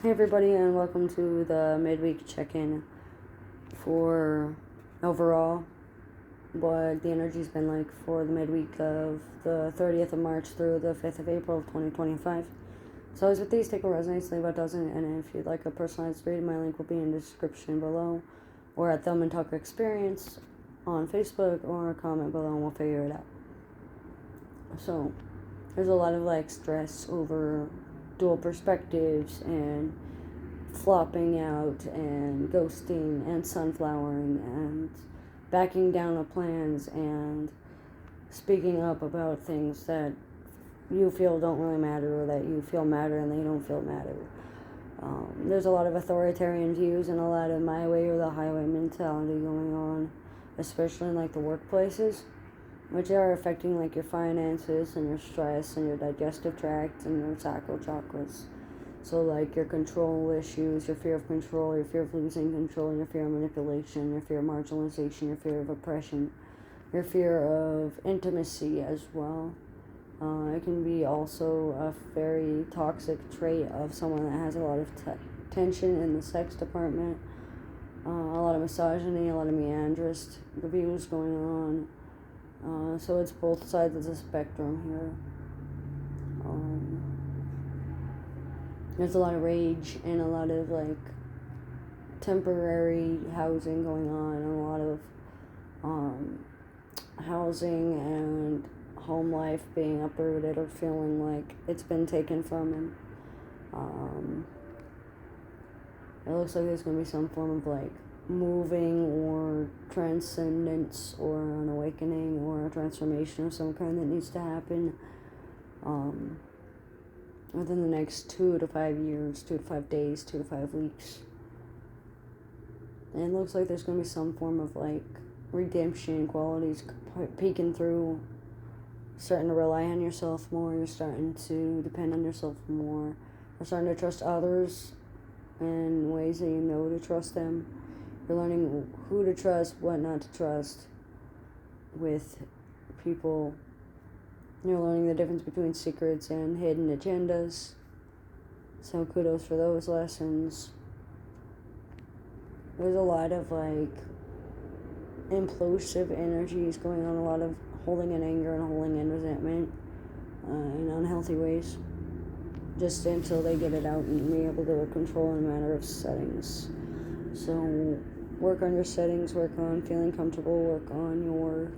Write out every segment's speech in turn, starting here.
Hey everybody, and welcome to the midweek check-in for overall what the energy's been like for the midweek of the 30th of March through the 5th of April of 2025. So as with these, take what resonates, leave what doesn't, and if you'd like a personalized reading, my link will be in the description below, or at Thumb and Tucker Experience on Facebook, or comment below and we'll figure it out. So there's a lot of stress over dual perspectives and flopping out and ghosting and sunflowering and backing down of plans and speaking up about things that you feel don't really matter, or that you feel matter and they don't feel matter. There's a lot of authoritarian views and a lot of my way or the highway mentality going on, especially in the workplaces, which are affecting your finances and your stress and your digestive tract and your sacral chakras. So your control issues, your fear of control, your fear of losing control, your fear of manipulation, your fear of marginalization, your fear of oppression, your fear of intimacy as well. It can be also a very toxic trait of someone that has a lot of tension in the sex department, a lot of misogyny, a lot of meandrist views going on. So it's both sides of the spectrum here. There's a lot of rage and a lot of temporary housing going on, and a lot of housing and home life being uprooted or feeling like it's been taken from him. It looks like there's going to be some form of moving or transcendence or an awakening or a transformation of some kind that needs to happen within the next 2 to 5 years, 2 to 5 days, 2 to 5 weeks. And it looks like there's going to be some form of redemption qualities peeking through. Starting to rely on yourself more, you're starting to depend on yourself more, you're starting to trust others in ways that you know to trust them. You're learning who to trust, what not to trust with people. You're learning the difference between secrets and hidden agendas. So kudos for those lessons. There's a lot of implosive energies going on, a lot of holding in anger and holding in resentment in unhealthy ways, just until they get it out and be able to control in a matter of settings. So work on your settings, work on feeling comfortable, work on your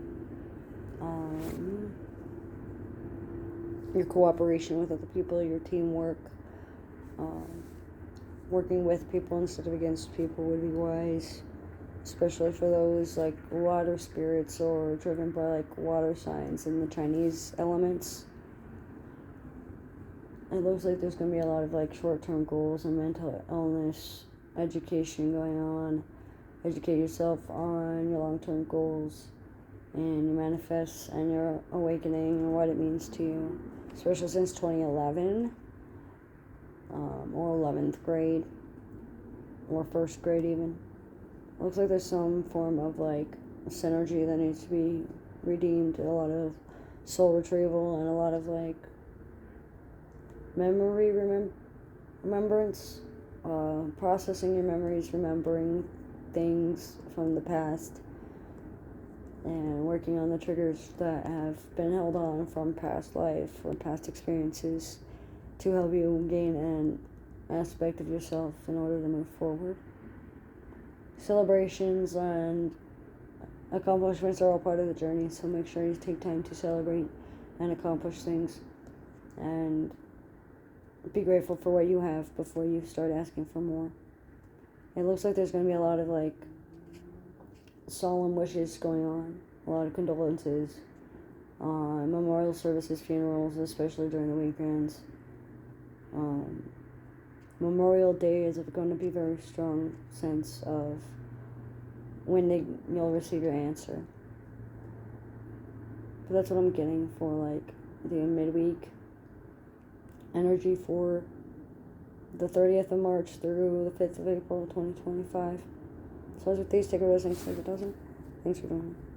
cooperation with other people, your teamwork. Working with people instead of against people would be wise, especially for those water spirits or driven by water signs and the Chinese elements. It looks like there's going to be a lot of short-term goals and mental illness education going on. Educate yourself on your long-term goals and your manifests and your awakening and what it means to you, especially since 2011 or 11th grade or 1st grade even. Looks like there's some form of synergy that needs to be redeemed, a lot of soul retrieval and a lot of memory remembrance, processing your memories, remembering things from the past, and working on the triggers that have been held on from past life or past experiences to help you gain an aspect of yourself in order to move forward. Celebrations and accomplishments are all part of the journey, so make sure you take time to celebrate and accomplish things and be grateful for what you have before you start asking for more. It looks like there's going to be a lot of solemn wishes going on, a lot of condolences, memorial services, funerals, especially during the weekends. Memorial Day is going to be a very strong sense of when you'll receive your answer. But that's what I'm getting for the midweek energy for the 30th of March through the 5th of April 2025. So as with these, take a rest. Thanks for doing it.